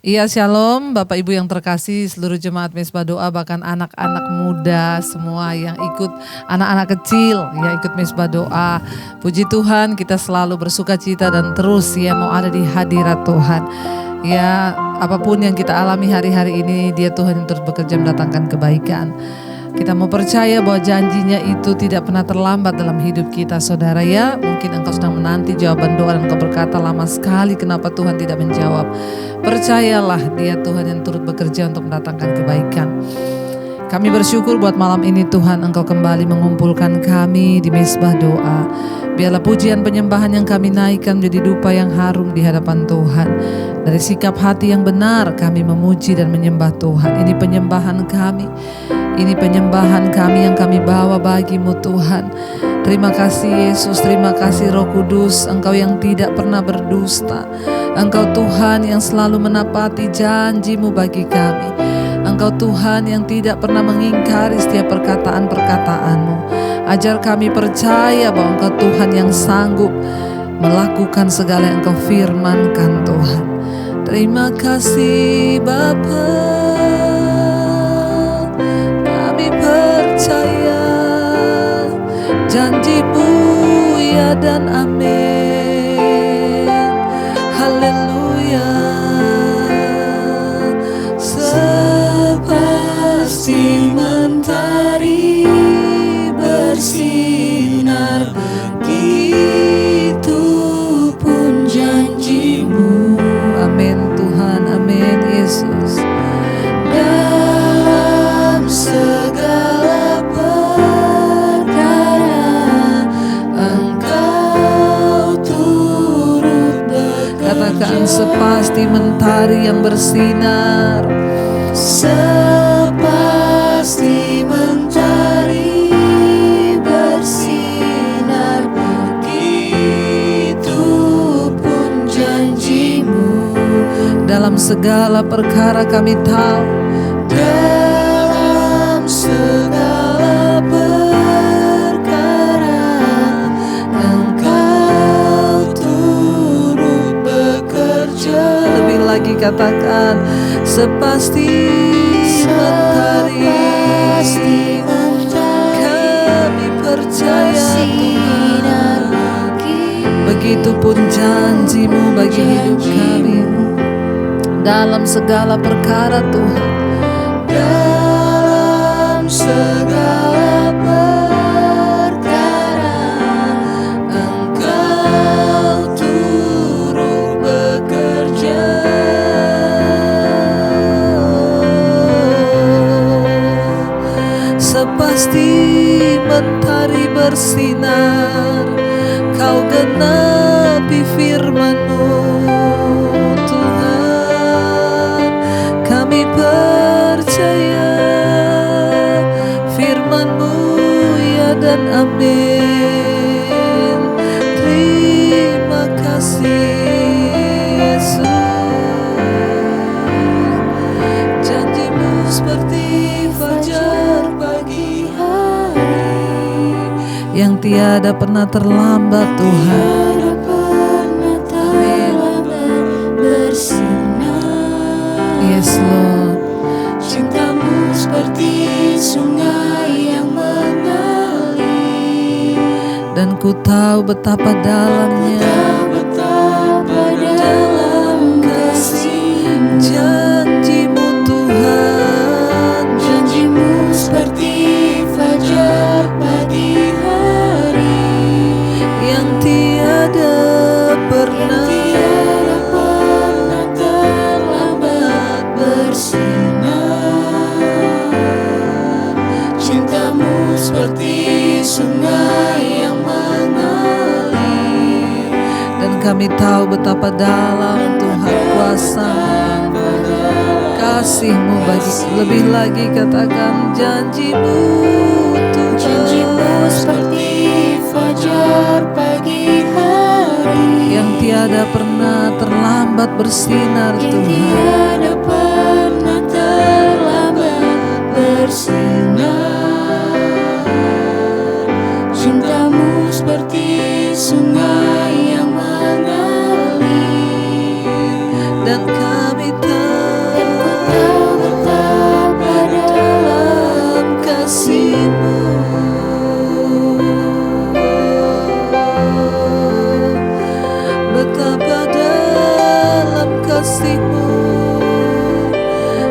Iya, shalom Bapak Ibu yang terkasih, seluruh jemaat Mezbah Doa, bahkan anak-anak muda semua yang ikut, anak-anak kecil yang ikut Mezbah Doa. Puji Tuhan, kita selalu bersuka cita dan terus ya mau ada di hadirat Tuhan. Ya, apapun yang kita alami hari-hari ini, dia Tuhan yang terus bekerja mendatangkan kebaikan. Kita mau percaya bahwa janjinya itu tidak pernah terlambat dalam hidup kita, saudara ya. Mungkin engkau sedang menanti jawaban doa dan engkau berkata, lama sekali kenapa Tuhan tidak menjawab. Percayalah, dia Tuhan yang turut bekerja untuk mendatangkan kebaikan. Kami bersyukur buat malam ini Tuhan, engkau kembali mengumpulkan kami di Mezbah Doa. Biarlah pujian penyembahan yang kami naikkan menjadi dupa yang harum di hadapan Tuhan. Dari sikap hati yang benar kami memuji dan menyembah Tuhan. Ini penyembahan kami. Ini penyembahan kami yang kami bawa bagimu Tuhan. Terima kasih Yesus, terima kasih Roh Kudus, Engkau yang tidak pernah berdusta. Engkau Tuhan yang selalu menepati janjimu bagi kami. Engkau Tuhan yang tidak pernah mengingkari setiap perkataan-perkataanmu. Ajar kami percaya bahwa Engkau Tuhan yang sanggup melakukan segala yang Engkau firmankan Tuhan. Terima kasih Bapa. Percaya janjimu ya dan amin. Haleluya. Sepasti mentari bersinar, begitu pun janjimu. Amin Tuhan, amin Yesus. Dalam segala perkara Engkau turut bekerja. Katakan sepasti mentari yang bersinar. Sepasti mentari bersinar, begitu pun janjimu. Dalam segala perkara kami tahu, dalam segala perkara Engkau turut bekerja. Lebih lagi katakan sepasti mentari, kami percaya Tuhan. Begitupun janjimu bagi hidup kami. Dalam segala perkara Tuhan, dalam segala perkara Engkau turut bekerja. Sepasti mentari bersinar, Kau genapi firman-Mu Tuhan. Kami percaya firman-Mu ya dan amin. Terima kasih Yesus. Janjimu seperti fajar pagi hari yang tiada pernah terlambat Tuhan. Yes Lord. Cintamu seperti sungai yang mengalir, dan ku tahu betapa dalamnya, betapa dalam kasih-Mu. janjimu Tuhan. Janjimu seperti fajar pagi hari yang tiada pernah terlambat bersinar. Cintamu seperti sungai yang mengalir, dan kami tahu betapa dalam Tuhan kuasa kasih-Mu bagi. Lebih lagi katakan janjimu Tuhan. janjimu seperti fajar pagi hari yang tiada pernah terlambat bersinar yang Tuhan. tiada pernah terlambat bersinar. Cintamu seperti sungai yang mengalir, dan kami tahu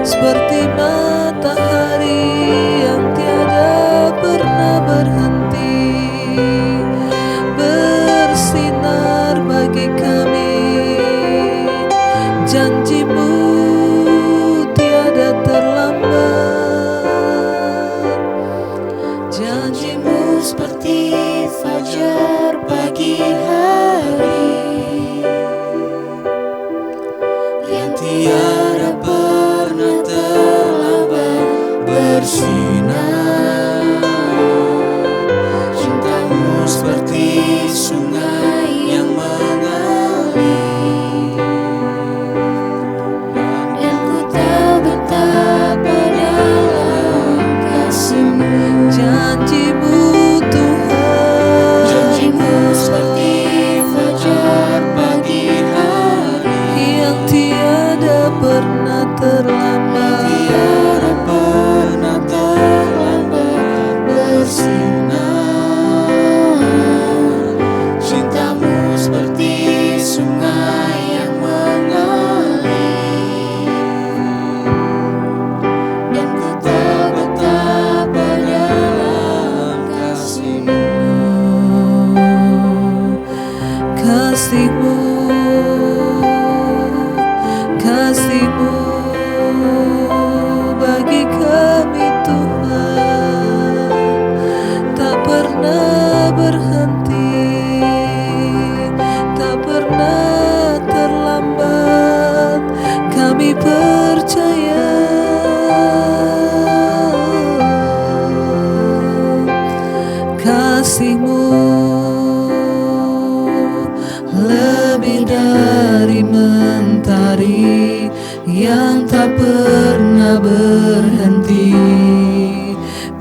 seperti matahari yang tiada pernah berhenti, bersinar bagi kami. Janjimu tiada terlambat, Janjimu seperti fajar pagi hari yang tiada pernah terlambat bersinar. Cintamu seperti sungai yang mengalir, dan ku tahu betapa dalam kasih-Mu. janjimu Tuhan, Janjimu seperti fajar pagi hari yang tiada pernah terlambat, tiada pernah terlambat bersinar. Cintamu seperti sungai yang mengalir, dan ku tahu betapa dalam kasih-Mu. kasih-Mu, kasih-Mu bagi kami Tuhan tak pernah berhenti, tak pernah terlambat. Kami percaya kasih-Mu lebih dari mentari yang tak pernah berhenti,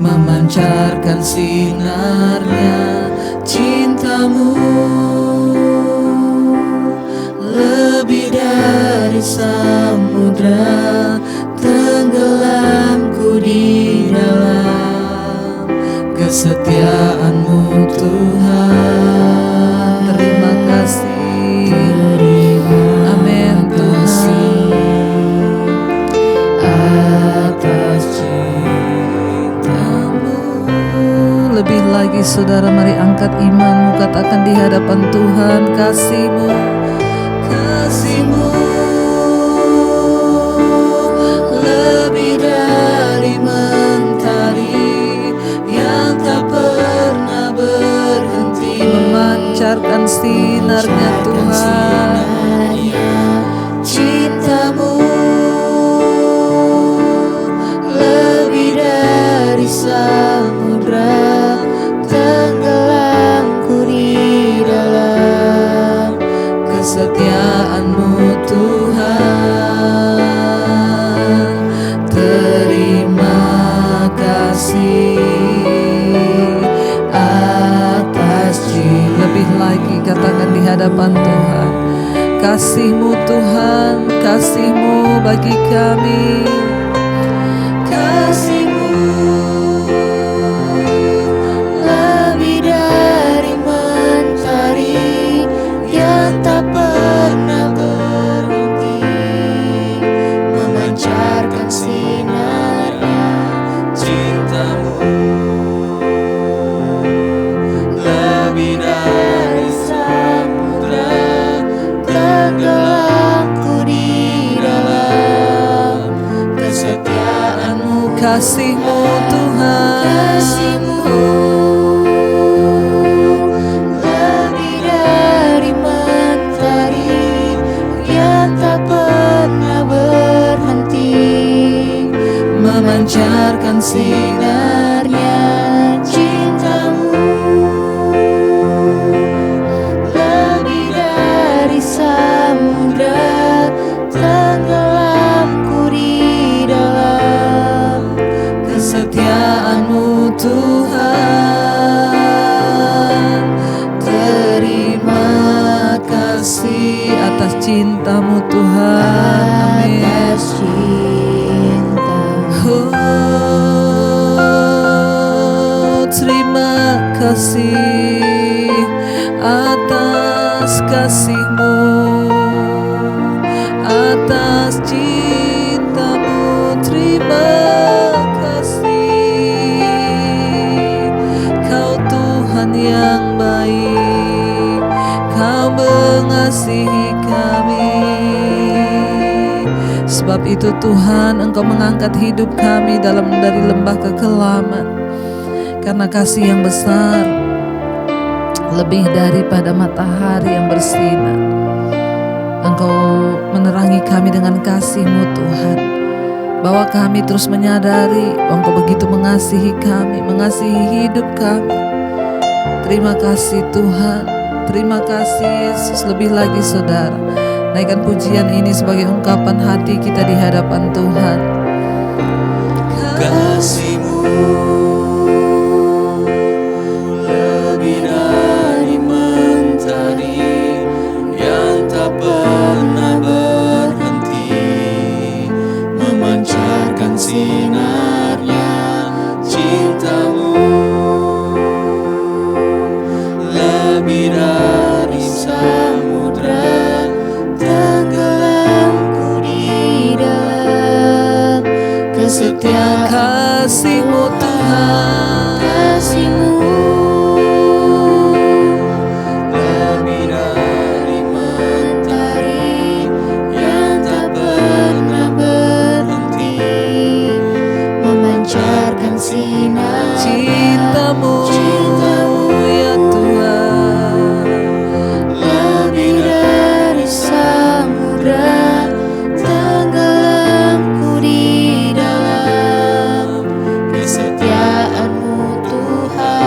memancarkan sinarnya. Cintamu lebih dari samudra, tenggelamku di dalam kesetiaan-Mu Tuhan. Terima kasih, amin Tuhan, atas cinta-Mu. Lebih lagi saudara, mari angkat imanmu, katakan di hadapan Tuhan, kasih-Mu, kasih-Mu lebih dari mentari yang tak pernah berhenti, memancarkan sinarnya Tuhan. Cintamu lebih dari samudra, tenggelamku di dalam Kesetiaan-Mu Tuhan. Terima kasih atas cinta. Lebih lagi katakan di hadapan Tuhan, kasih-Mu Tuhan, kasih-Mu bagi kami. kasih-Mu lebih dari mentari yang tak pernah berhenti, memancarkan sinarnya. Cintamu lebih dari samudra, tenggelamku di dalam kesetiaan-Mu. Kasih-Mu Tuhan, Kasih-Mu lebih dari mentari yang tak pernah berhenti, memancarkan sinarnya. Cintamu lebih dari samudra, tenggelamku di dalam kesetiaan-Mu Tuhan. Terima kasih atas cinta-Mu Tuhan. Amin. atas cinta. Oh, terima kasih atas kasih-Mu, atas cinta-Mu Sebab itu Tuhan, Engkau mengangkat hidup kami dari lembah kekelaman. Karena kasih yang besar lebih daripada matahari yang bersinar. Engkau menerangi kami dengan kasih-Mu Tuhan, bahwa kami terus menyadari bahwa Engkau begitu mengasihi kami, mengasihi hidup kami. Terima kasih Tuhan, terima kasih Yesus. Lebih lagi saudara, naikkan pujian ini sebagai ungkapan hati kita di hadapan Tuhan. Kasih-Mu lebih dari mentari yang tak pernah berhenti, memancarkan sinarnya cinta-Mu lebih dari samudra, tenggelamku di dalam kesetiaan Kasih-Mu Tuhan, kasih-Mu lebih dari mentari yang tak pernah berhenti, memancarkan sinar cinta-Mu ya Tuhan. lebih dari samudra, tenggelamku di dalam kesetiaan-Mu Tuhan.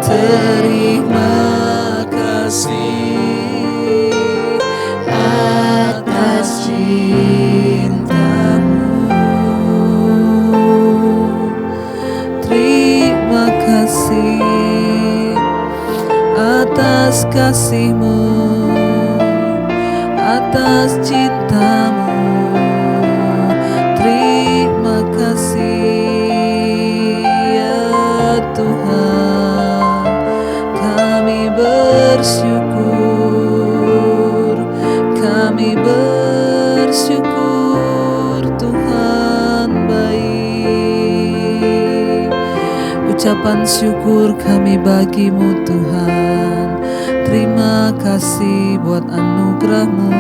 Terima kasih atas cinta-Mu. Terima kasih atas kasih-Mu, atas cinta-Mu. Terima kasih ya Tuhan. Kami bersyukur, kami bersyukur, Tuhan baik. Ucapan syukur kami bagi-Mu Tuhan. Terima kasih buat anugerah-Mu.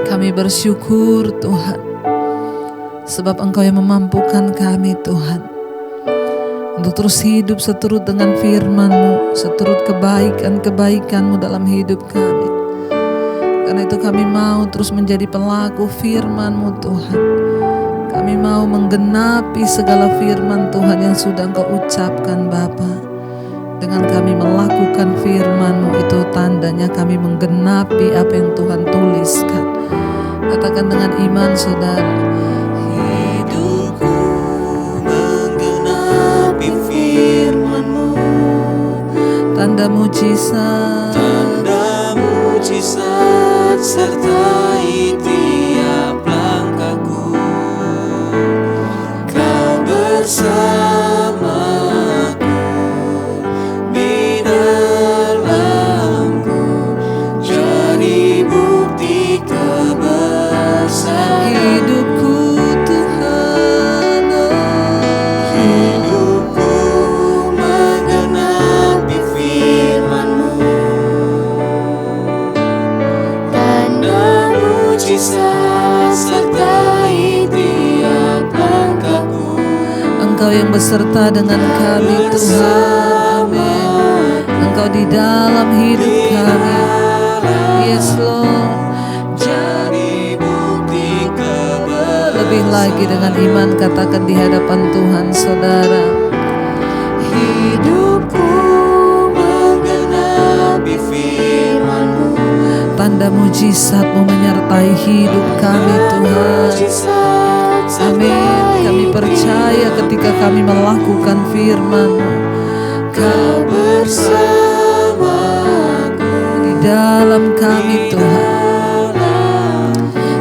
Kami bersyukur Tuhan, sebab Engkau yang memampukan kami Tuhan, untuk terus hidup seturut dengan firman-Mu, seturut kebaikan-kebaikan-Mu dalam hidup kami. Karena itu kami mau terus menjadi pelaku firman-Mu Tuhan. Kami mau menggenapi segala firman Tuhan yang sudah Engkau ucapkan Bapa. Dengan kami melakukan firman-Mu itu tandanya kami menggenapi apa yang Tuhan tuliskan. Katakan dengan iman saudara. hidupku menggenapi firman-Mu, Tanda mujizat, tanda mujizat sertai tiap langkahku. Kau bersamaku di dalamku, jadi bukti kebesaran. hidupku Tuhan, Hidupku menggenapi firman-Mu, tanda mujizat sertai tiap langkahku. Engkau yang beserta dengan kami Tuhan. Amin. Engkau di dalam hidup kami. Yes Lord. Jadi bukti kebesaran. Lebih lagi dengan iman katakan di hadapan Tuhan saudara. Hidupku menggenapi firman-Mu, Tanda mujizat-Mu menyertai hidup kami Tuhan. mujizat Amin. Kami percaya ketika kami melakukan firman-Mu, Kau bersamaku di dalam kami Tuhan.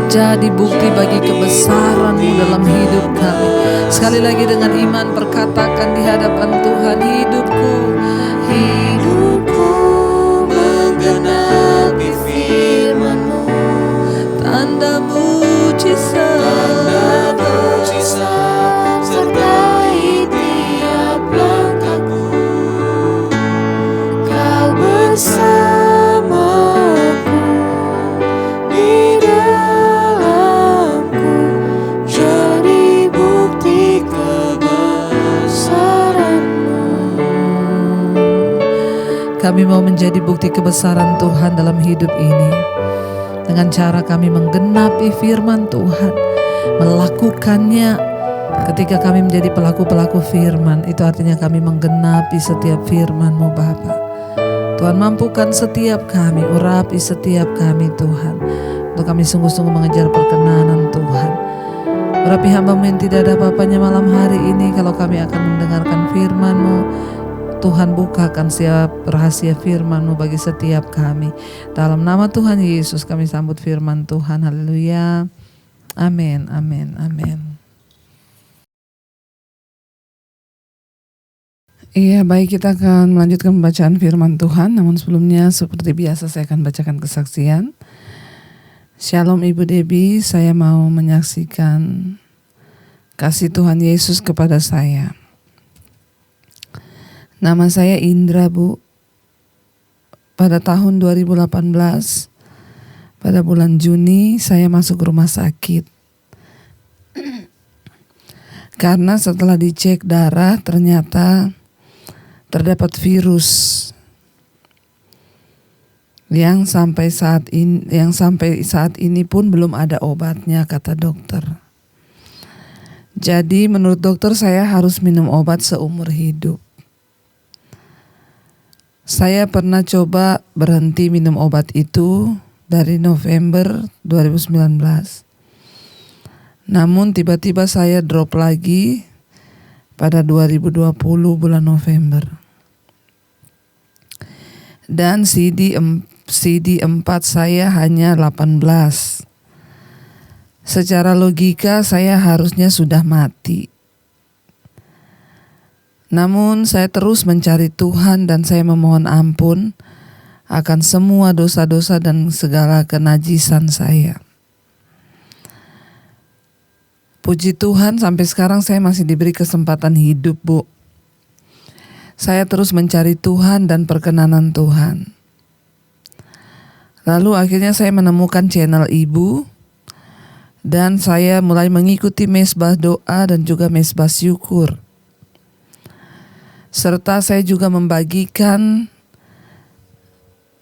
Jadi bukti bagi kebesaran-Mu dalam hidup kami. Sekali lagi dengan iman perkatakan di hadapan Tuhan, hidupku, hidupku menggenapi firman-Mu, tanda mujizat, sertai tiap langkahku. Kau bersamaku Kami mau menjadi bukti kebesaran Tuhan dalam hidup ini. Dengan cara kami menggenapi firman Tuhan, melakukannya. Ketika kami menjadi pelaku-pelaku firman, itu artinya kami menggenapi setiap firman-Mu Bapa. Tuhan, mampukan setiap kami, urapi setiap kami Tuhan, untuk kami sungguh-sungguh mengejar perkenanan Tuhan. Urapi hamba-Mu yang tidak ada apa-apanya malam hari ini, kalau kami akan mendengarkan firman-Mu, Tuhan bukakan setiap rahasia firman-Mu bagi setiap kami. Dalam nama Tuhan Yesus kami sambut firman Tuhan. Haleluya. Amin, amin, amin. Iya, baik, kita akan melanjutkan pembacaan firman Tuhan. Namun sebelumnya seperti biasa saya akan bacakan kesaksian. Shalom Ibu Debbie, saya mau menyaksikan kasih Tuhan Yesus kepada saya. Nama saya Indra, Bu. Pada tahun 2018, pada bulan Juni saya masuk rumah sakit. Karena setelah dicek darah ternyata terdapat virus yang sampai saat ini pun belum ada obatnya, kata dokter. Jadi menurut dokter saya harus minum obat seumur hidup. Saya pernah coba berhenti minum obat itu dari November 2019. Namun tiba-tiba saya drop lagi pada 2020 bulan November. Dan CD4 saya hanya 18. Secara logika saya harusnya sudah mati. Namun saya terus mencari Tuhan dan saya memohon ampun akan semua dosa-dosa dan segala kenajisan saya. Puji Tuhan, sampai sekarang saya masih diberi kesempatan hidup, Bu. Saya terus mencari Tuhan dan perkenanan Tuhan. Lalu akhirnya saya menemukan channel Ibu dan saya mulai mengikuti mesbah doa dan juga mesbah syukur. Serta saya juga membagikan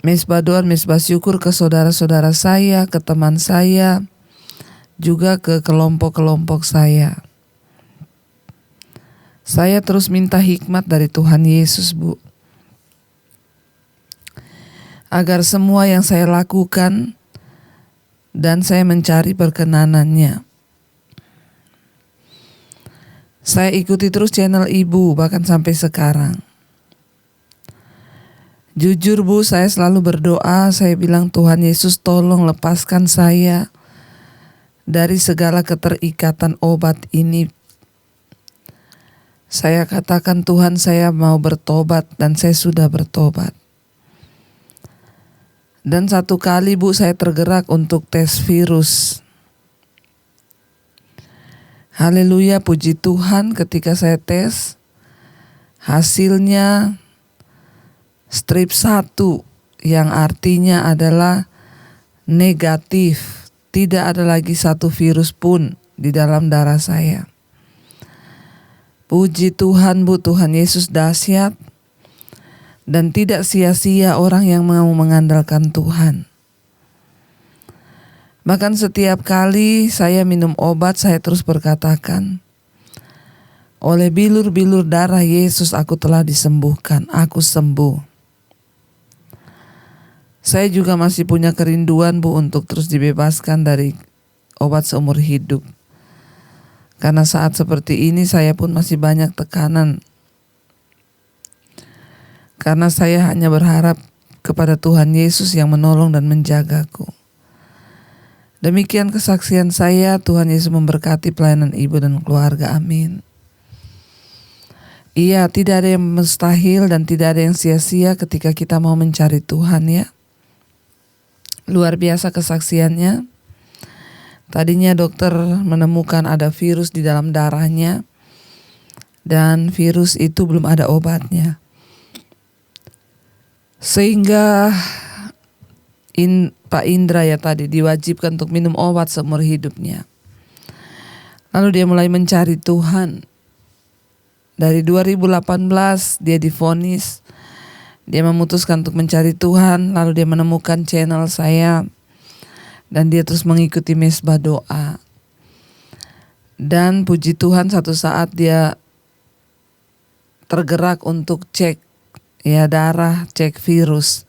mesbah doa, mesbah syukur ke saudara-saudara saya, ke teman saya, juga ke kelompok-kelompok saya. Saya terus minta hikmat dari Tuhan Yesus, Bu. Agar semua yang saya lakukan dan saya mencari perkenanannya. Saya ikuti terus channel Ibu bahkan sampai sekarang. Jujur, Bu, saya selalu berdoa, saya bilang Tuhan Yesus tolong lepaskan saya dari segala keterikatan obat ini. Saya katakan Tuhan, saya mau bertobat dan saya sudah bertobat. Dan satu kali, Bu, saya tergerak untuk tes virus. Haleluya, puji Tuhan, ketika saya tes, hasilnya strip 1 yang artinya adalah negatif. Tidak ada lagi satu virus pun di dalam darah saya. Puji Tuhan, Bu, Tuhan Yesus dahsyat dan tidak sia-sia orang yang mau mengandalkan Tuhan. Bahkan setiap kali saya minum obat, saya terus berkatakan, oleh bilur-bilur darah Yesus aku telah disembuhkan, aku sembuh. Saya juga masih punya kerinduan, Bu, untuk terus dibebaskan dari obat seumur hidup. Karena saat seperti ini saya pun masih banyak tekanan. Karena saya hanya berharap kepada Tuhan Yesus yang menolong dan menjagaku. Demikian kesaksian saya. Tuhan Yesus memberkati pelayanan Ibu dan keluarga. Amin. Iya, tidak ada yang mustahil dan tidak ada yang sia-sia ketika kita mau mencari Tuhan, ya. Luar biasa kesaksiannya. Tadinya dokter menemukan ada virus di dalam darahnya dan virus itu belum ada obatnya. Sehingga Pak Indra ya tadi diwajibkan untuk minum obat seumur hidupnya. Lalu dia mulai mencari Tuhan. Dari 2018 dia divonis Dia memutuskan untuk mencari Tuhan, lalu dia menemukan channel saya dan dia terus mengikuti mesbah doa. Dan puji Tuhan satu saat dia tergerak untuk cek darah, cek virus.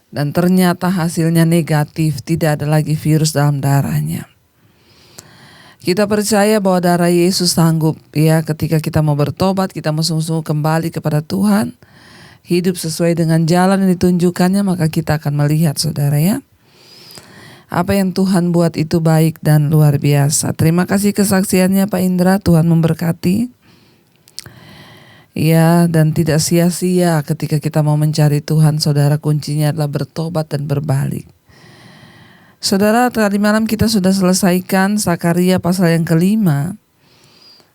Dan ternyata hasilnya negatif, tidak ada lagi virus dalam darahnya. Kita percaya bahwa darah Yesus sanggup ketika kita mau bertobat, kita mau sungguh-sungguh kembali kepada Tuhan, hidup sesuai dengan jalan yang ditunjukkannya, maka kita akan melihat saudara apa yang Tuhan buat itu baik dan luar biasa. Terima kasih kesaksiannya Pak Indra, Tuhan memberkati. Dan tidak sia-sia ketika kita mau mencari Tuhan, saudara, kuncinya adalah bertobat dan berbalik. Saudara, tadi malam kita sudah selesaikan Sakaria pasal yang ke-5.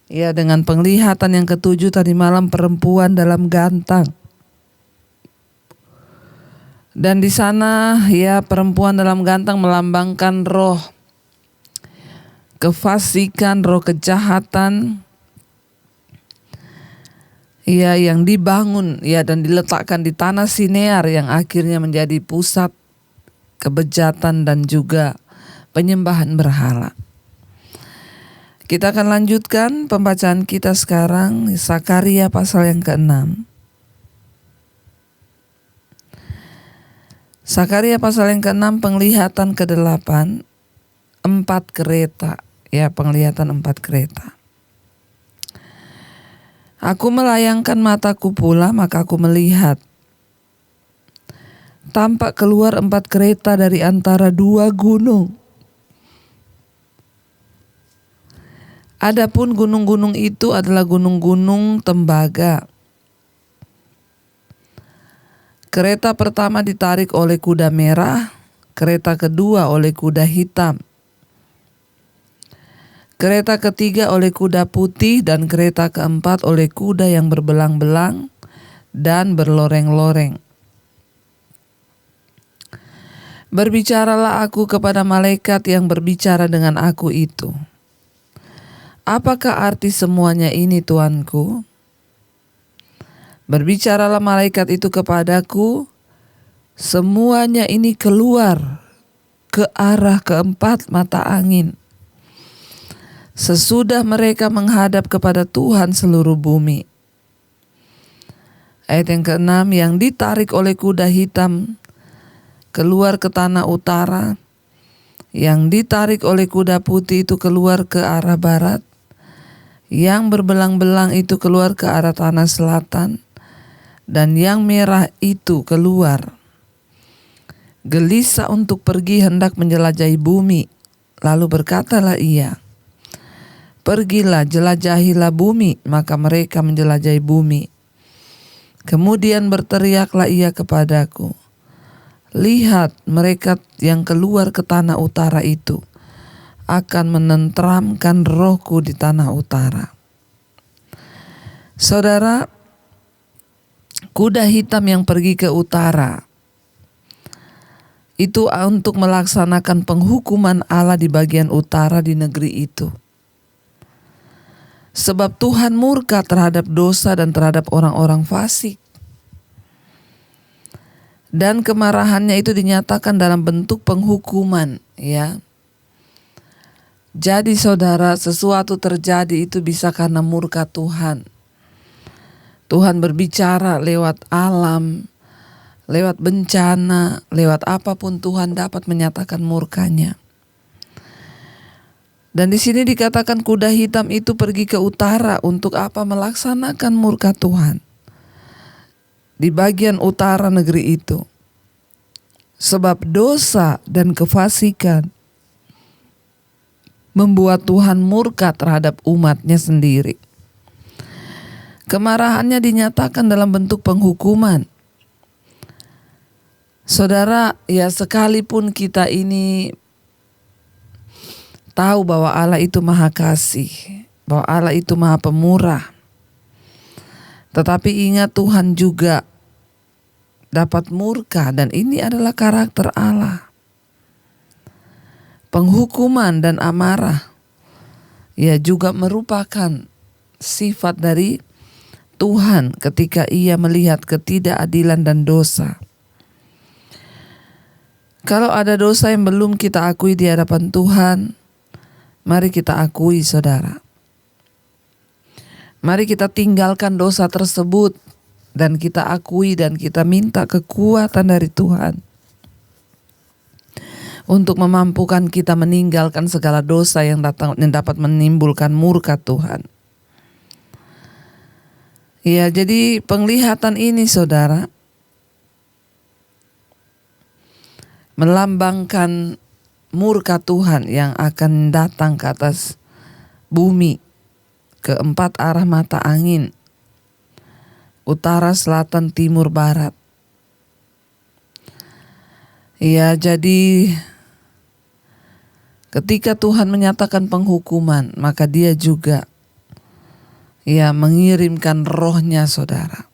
Dengan penglihatan yang ke-7 tadi malam, perempuan dalam gantang. Dan di sana perempuan dalam gantang melambangkan roh kefasikan, roh kejahatan yang dibangun dan diletakkan di tanah Sinear yang akhirnya menjadi pusat kebejatan dan juga penyembahan berhala. Kita akan lanjutkan pembacaan kita sekarang, Sakaria pasal yang ke-6. Sakaria pasal yang ke-6, penglihatan ke-8, 4 kereta. Penglihatan 4 kereta. Aku melayangkan mataku pula, maka aku melihat. Tampak keluar 4 kereta dari antara 2 gunung. Adapun gunung-gunung itu adalah gunung-gunung tembaga. Kereta pertama ditarik oleh kuda merah, kereta kedua oleh kuda hitam. Kereta ketiga oleh kuda putih dan kereta keempat oleh kuda yang berbelang-belang dan berloreng-loreng. Berbicaralah aku kepada malaikat yang berbicara dengan aku itu. Apakah arti semuanya ini, Tuanku? Berbicaralah malaikat itu kepadaku, semuanya ini keluar ke arah keempat mata angin. Sesudah mereka menghadap kepada Tuhan seluruh bumi. Ayat yang ke-6, yang ditarik oleh kuda hitam keluar ke tanah utara, yang ditarik oleh kuda putih itu keluar ke arah barat, yang berbelang-belang itu keluar ke arah tanah selatan, dan yang merah itu keluar gelisah untuk pergi hendak menjelajahi bumi. Lalu berkatalah ia, pergilah, jelajahilah bumi, maka mereka menjelajahi bumi. Kemudian berteriaklah ia kepadaku, lihat, mereka yang keluar ke tanah utara itu akan menenteramkan rohku di tanah utara. Saudara, kuda hitam yang pergi ke utara itu untuk melaksanakan penghukuman Allah di bagian utara di negeri itu. Sebab Tuhan murka terhadap dosa dan terhadap orang-orang fasik. Dan kemarahannya itu dinyatakan dalam bentuk penghukuman, Jadi saudara, sesuatu terjadi itu bisa karena murka Tuhan. Tuhan berbicara lewat alam, lewat bencana, lewat apapun Tuhan dapat menyatakan murkanya. Dan di sini dikatakan kuda hitam itu pergi ke utara untuk apa? Melaksanakan murka Tuhan di bagian utara negeri itu. Sebab dosa dan kefasikan membuat Tuhan murka terhadap umatnya sendiri. Kemarahannya dinyatakan dalam bentuk penghukuman. Saudara, sekalipun kita ini tahu bahwa Allah itu maha kasih, bahwa Allah itu maha pemurah, tetapi ingat Tuhan juga dapat murka, dan ini adalah karakter Allah. Penghukuman dan amarah juga merupakan sifat dari Tuhan ketika ia melihat ketidakadilan dan dosa. Kalau ada dosa yang belum kita akui di hadapan Tuhan, mari kita akui, saudara. Mari kita tinggalkan dosa tersebut dan kita akui dan kita minta kekuatan dari Tuhan untuk memampukan kita meninggalkan segala dosa yang dapat menimbulkan murka Tuhan. Ya, jadi penglihatan ini, saudara, melambangkan murka Tuhan yang akan datang ke atas bumi ke 4 arah mata angin, utara, selatan, timur, barat. Ya, jadi ketika Tuhan menyatakan penghukuman, maka Dia juga mengirimkan rohnya, saudara.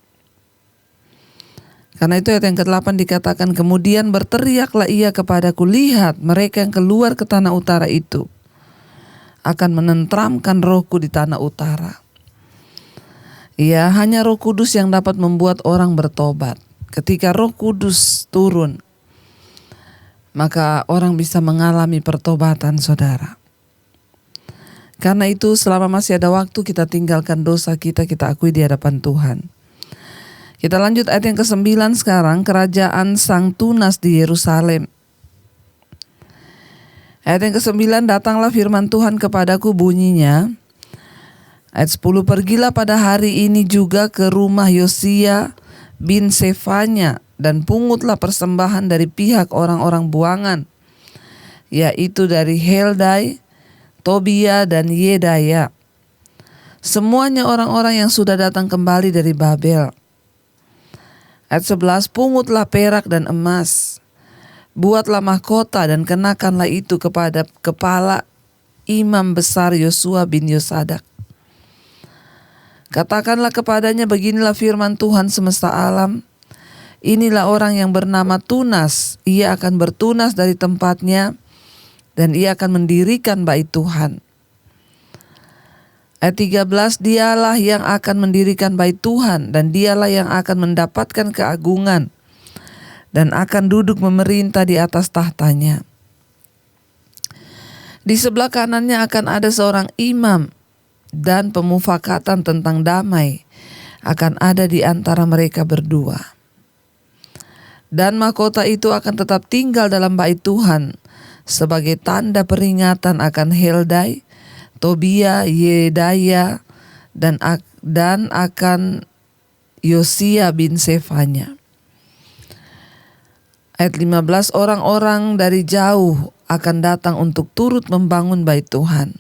Karena itu ayat yang ke-8 dikatakan, kemudian berteriaklah ia kepadaku, lihat mereka yang keluar ke tanah utara itu akan menentramkan rohku di tanah utara. Ya, hanya Roh Kudus yang dapat membuat orang bertobat. Ketika Roh Kudus turun, maka orang bisa mengalami pertobatan, saudara. Karena itu selama masih ada waktu, kita tinggalkan dosa kita akui di hadapan Tuhan. Kita lanjut ayat yang ke-9 sekarang, kerajaan sang tunas di Yerusalem. Ayat yang ke-9, datanglah firman Tuhan kepadaku, bunyinya. Ayat 10, pergilah pada hari ini juga ke rumah Yosia bin Sefanya dan pungutlah persembahan dari pihak orang-orang buangan, yaitu dari Heldai, Tobia dan Yedaya. Semuanya orang-orang yang sudah datang kembali dari Babel. Ayat 11, pungutlah perak dan emas, buatlah mahkota dan kenakanlah itu kepada kepala imam besar Yosua bin Yosadak. Katakanlah kepadanya, beginilah firman Tuhan semesta alam, inilah orang yang bernama Tunas, ia akan bertunas dari tempatnya dan ia akan mendirikan bait Tuhan. Ayat 13, dialah yang akan mendirikan bait Tuhan dan dialah yang akan mendapatkan keagungan dan akan duduk memerintah di atas tahtanya. Di sebelah kanannya akan ada seorang imam dan pemufakatan tentang damai akan ada di antara mereka berdua. Dan mahkota itu akan tetap tinggal dalam bait Tuhan sebagai tanda peringatan akan Heldai, Tobia, Yedaya dan akan Yosia bin Sefanya. Ayat 15, orang-orang dari jauh akan datang untuk turut membangun bait Tuhan.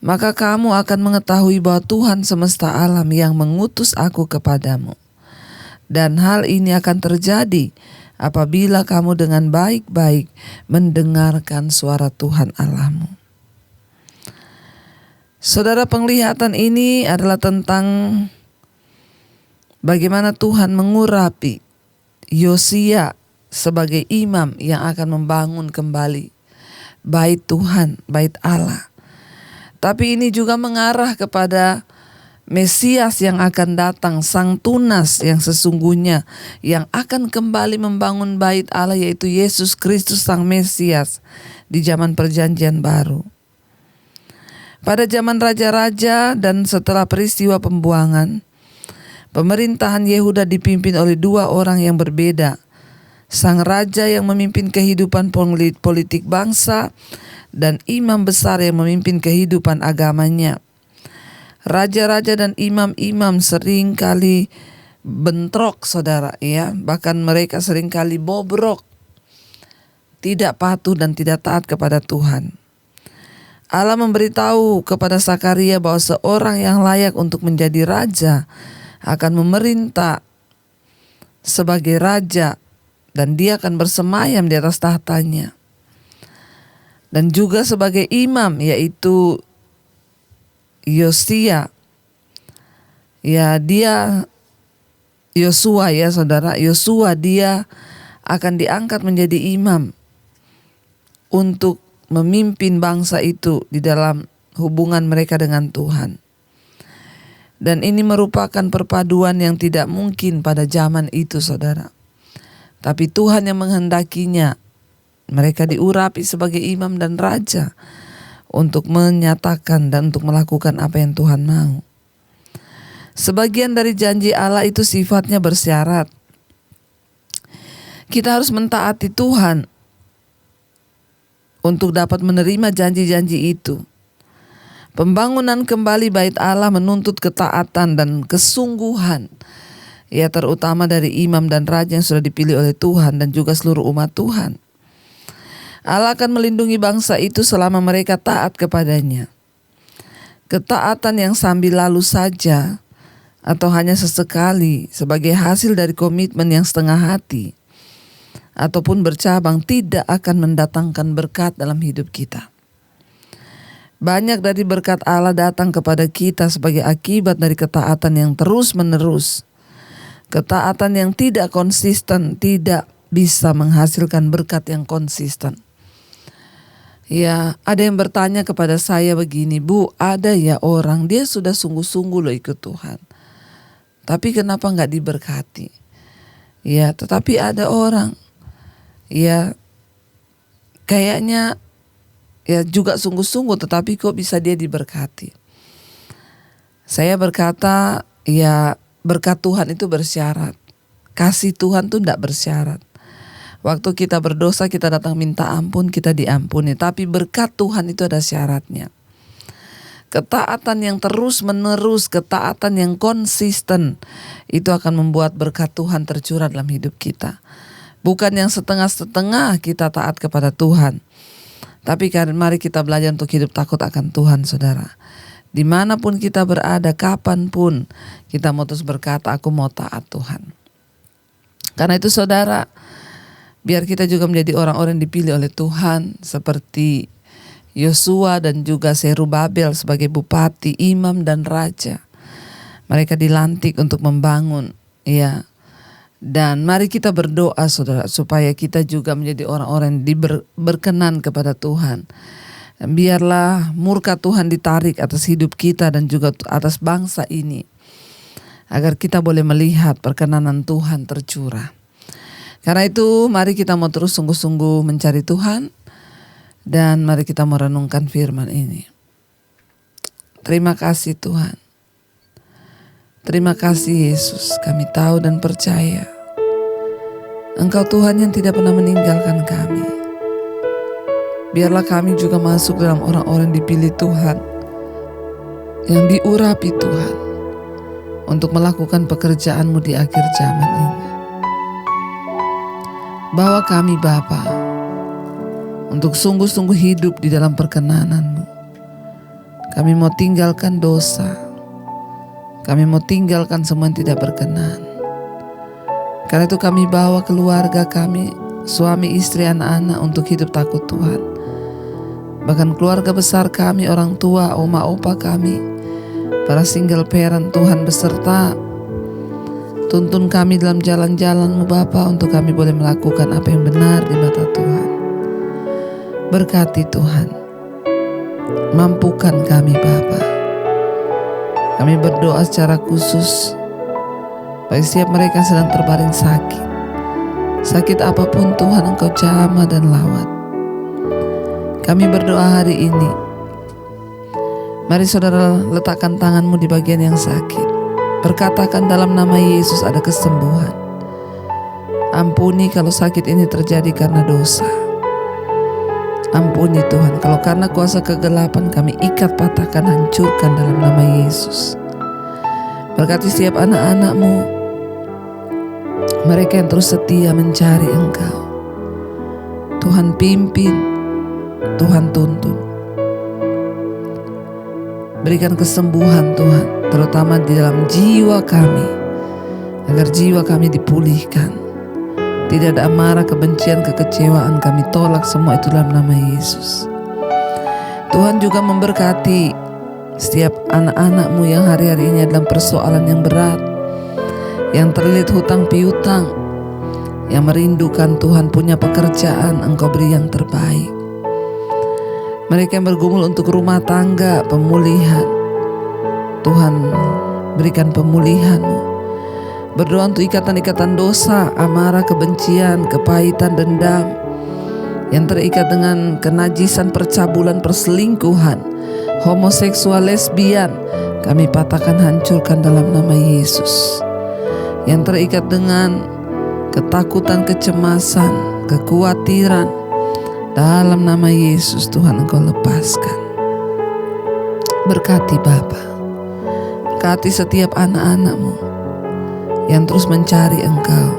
Maka kamu akan mengetahui bahwa Tuhan semesta alam yang mengutus aku kepadamu. Dan hal ini akan terjadi apabila kamu dengan baik-baik mendengarkan suara Tuhan Allahmu. Saudara, penglihatan ini adalah tentang bagaimana Tuhan mengurapi Yosia sebagai imam yang akan membangun kembali bait Tuhan, bait Allah. Tapi ini juga mengarah kepada Mesias yang akan datang, sang tunas yang sesungguhnya yang akan kembali membangun bait Allah, yaitu Yesus Kristus sang Mesias di zaman perjanjian baru. Pada zaman raja-raja dan setelah peristiwa pembuangan, pemerintahan Yehuda dipimpin oleh 2 orang yang berbeda. Sang raja yang memimpin kehidupan politik bangsa dan imam besar yang memimpin kehidupan agamanya. Raja-raja dan imam-imam sering kali bentrok, saudara, ya. Bahkan mereka sering kali bobrok, tidak patuh dan tidak taat kepada Tuhan. Allah memberitahu kepada Sakaria bahwa seorang yang layak untuk menjadi raja akan memerintah sebagai raja dan dia akan bersemayam di atas tahtanya. Dan juga sebagai imam, yaitu Yosia. Ya, dia Yosua, ya saudara, Yosua dia akan diangkat menjadi imam untuk memimpin bangsa itu di dalam hubungan mereka dengan Tuhan. Dan ini merupakan perpaduan yang tidak mungkin pada zaman itu, saudara. Tapi Tuhan yang menghendakinya. Mereka diurapi sebagai imam dan raja untuk menyatakan dan untuk melakukan apa yang Tuhan mau. Sebagian dari janji Allah itu sifatnya bersyarat. Kita harus mentaati Tuhan untuk dapat menerima janji-janji itu. Pembangunan kembali bait Allah menuntut ketaatan dan kesungguhan. Ya, terutama dari imam dan raja yang sudah dipilih oleh Tuhan dan juga seluruh umat Tuhan. Allah akan melindungi bangsa itu selama mereka taat kepadanya. Ketaatan yang sambil lalu saja atau hanya sesekali sebagai hasil dari komitmen yang setengah hati ataupun bercabang tidak akan mendatangkan berkat dalam hidup kita. Banyak dari berkat Allah datang kepada kita sebagai akibat dari ketaatan yang terus-menerus. Ketaatan yang tidak konsisten tidak bisa menghasilkan berkat yang konsisten. Ya, ada yang bertanya kepada saya begini, Bu, ada ya orang dia sudah sungguh-sungguh loh ikut Tuhan, tapi kenapa nggak diberkati? Ya, tetapi ada orang, ya kayaknya ya juga sungguh-sungguh, tetapi kok bisa dia diberkati? Saya berkata, ya berkat Tuhan itu bersyarat, kasih Tuhan tuh tidak bersyarat. Waktu kita berdosa, kita datang minta ampun, kita diampuni. Tapi berkat Tuhan itu ada syaratnya. Ketaatan yang terus menerus, ketaatan yang konsisten, itu akan membuat berkat Tuhan tercurah dalam hidup kita. Bukan yang setengah-setengah kita taat kepada Tuhan. Tapi mari kita belajar untuk hidup takut akan Tuhan, saudara. Dimanapun kita berada, kapanpun kita mau terus berkata, aku mau taat Tuhan. Karena itu saudara, biar kita juga menjadi orang-orang yang dipilih oleh Tuhan seperti Yosua dan juga Zerubabel sebagai bupati, imam dan raja. Mereka dilantik untuk membangun, ya. Dan mari kita berdoa, saudara, supaya kita juga menjadi orang-orang yang berkenan kepada Tuhan. Dan biarlah murka Tuhan ditarik atas hidup kita dan juga atas bangsa ini, agar kita boleh melihat perkenanan Tuhan tercurah. Karena itu mari kita mau terus sungguh-sungguh mencari Tuhan dan mari kita merenungkan firman ini. Terima kasih Tuhan. Terima kasih Yesus, kami tahu dan percaya Engkau Tuhan yang tidak pernah meninggalkan kami. Biarlah kami juga masuk dalam orang-orang dipilih Tuhan, yang diurapi Tuhan untuk melakukan pekerjaan-Mu di akhir zaman ini. Bawa kami Bapa untuk sungguh-sungguh hidup di dalam perkenanan-Mu. Kami mau tinggalkan dosa. Kami mau tinggalkan semua yang tidak berkenan. Karena itu kami bawa keluarga kami, suami, istri, anak-anak untuk hidup takut Tuhan. Bahkan keluarga besar kami, orang tua, oma, opa kami, para single parent, Tuhan beserta. Tuntun kami dalam jalan-jalan-Mu Bapa untuk kami boleh melakukan apa yang benar di mata Tuhan. Berkati Tuhan. Mampukan kami Bapa. Kami berdoa secara khusus bagi setiap mereka yang sedang terbaring sakit. Sakit apapun Tuhan Engkau jamah dan lawat. Kami berdoa hari ini. Mari saudara letakkan tangan-Mu di bagian yang sakit. Berkatakan dalam nama Yesus ada kesembuhan. Ampuni kalau sakit ini terjadi karena dosa. Ampuni Tuhan kalau karena kuasa kegelapan kami ikat, patahkan, hancurkan dalam nama Yesus. Berkati setiap anak-anak-Mu, mereka yang terus setia mencari Engkau. Tuhan pimpin, Tuhan tuntun. Berikan kesembuhan Tuhan, terutama di dalam jiwa kami, agar jiwa kami dipulihkan. Tidak ada amarah, kebencian, kekecewaan, kami tolak semua itu dalam nama Yesus. Tuhan juga memberkati setiap anak-anak-Mu yang hari-hari ini dalam persoalan yang berat, yang terlilit hutang piutang, yang merindukan Tuhan punya pekerjaan, Engkau beri yang terbaik. Mereka yang bergumul untuk rumah tangga, pemulihan, Tuhan berikan pemulihan-Mu. Berdoa untuk ikatan-ikatan dosa, amarah, kebencian, kepahitan, dendam yang terikat dengan kenajisan, percabulan, perselingkuhan, homoseksual, lesbian, kami patahkan, hancurkan dalam nama Yesus. Yang terikat dengan ketakutan, kecemasan, kekhawatiran, dalam nama Yesus Tuhan Engkau lepaskan. Berkati Bapa, berkati setiap anak-anak-Mu yang terus mencari Engkau.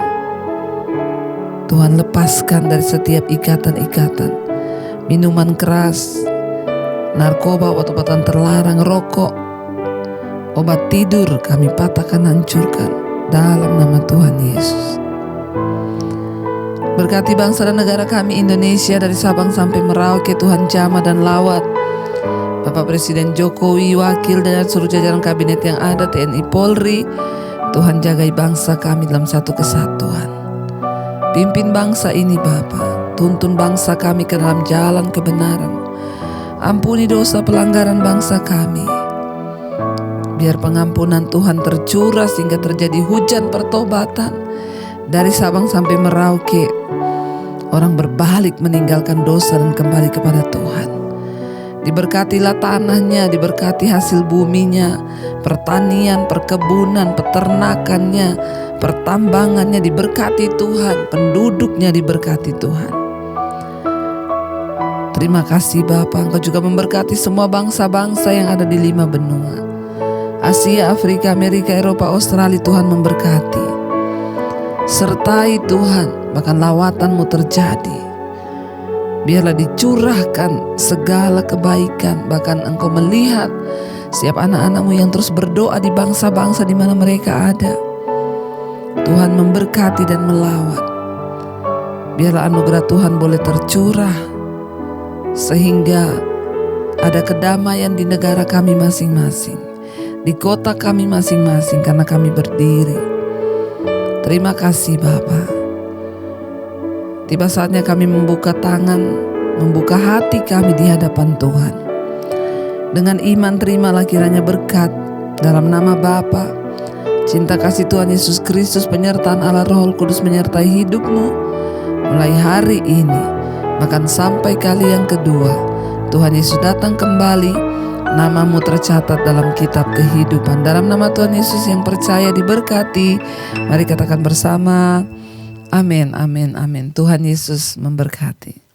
Tuhan, lepaskan dari setiap ikatan-ikatan, minuman keras, narkoba, obat-obatan terlarang, rokok, obat tidur, kami patahkan, hancurkan dalam nama Tuhan Yesus. Berkati bangsa dan negara kami Indonesia dari Sabang sampai Merauke, Tuhan jamah dan lawat. Bapak Presiden Jokowi, wakil dan seluruh jajaran kabinet yang ada, TNI Polri, Tuhan jagai bangsa kami dalam satu kesatuan. Pimpin bangsa ini Bapa, tuntun bangsa kami ke dalam jalan kebenaran. Ampuni dosa pelanggaran bangsa kami. Biar pengampunan Tuhan tercurah sehingga terjadi hujan pertobatan dari Sabang sampai Merauke. Orang berbalik meninggalkan dosa dan kembali kepada Tuhan. Diberkatilah tanahnya, diberkati hasil buminya, pertanian, perkebunan, peternakannya, pertambangannya diberkati Tuhan, penduduknya diberkati Tuhan. Terima kasih Bapa, Engkau juga memberkati semua bangsa-bangsa yang ada di 5 benua. Asia, Afrika, Amerika, Eropa, Australia, Tuhan memberkati. Sertai Tuhan, bahkan lawatan-Mu terjadi. Biarlah dicurahkan segala kebaikan, bahkan Engkau melihat setiap anak-anak-Mu yang terus berdoa di bangsa-bangsa di mana mereka ada. Tuhan memberkati dan melawat. Biarlah anugerah Tuhan boleh tercurah sehingga ada kedamaian di negara kami masing-masing, di kota kami masing-masing karena kami berdiri. Terima kasih Bapa. Tiba saatnya kami membuka tangan, membuka hati kami di hadapan Tuhan. Dengan iman terimalah kiranya berkat dalam nama Bapa, cinta kasih Tuhan Yesus Kristus, penyertaan Allah Roh Kudus menyertai hidupmu mulai hari ini, bahkan sampai kali yang kedua Tuhan Yesus datang kembali, namamu tercatat dalam kitab kehidupan. Dalam nama Tuhan Yesus yang percaya diberkati, mari katakan bersama, amin, amin, amin. Tuhan Yesus memberkati.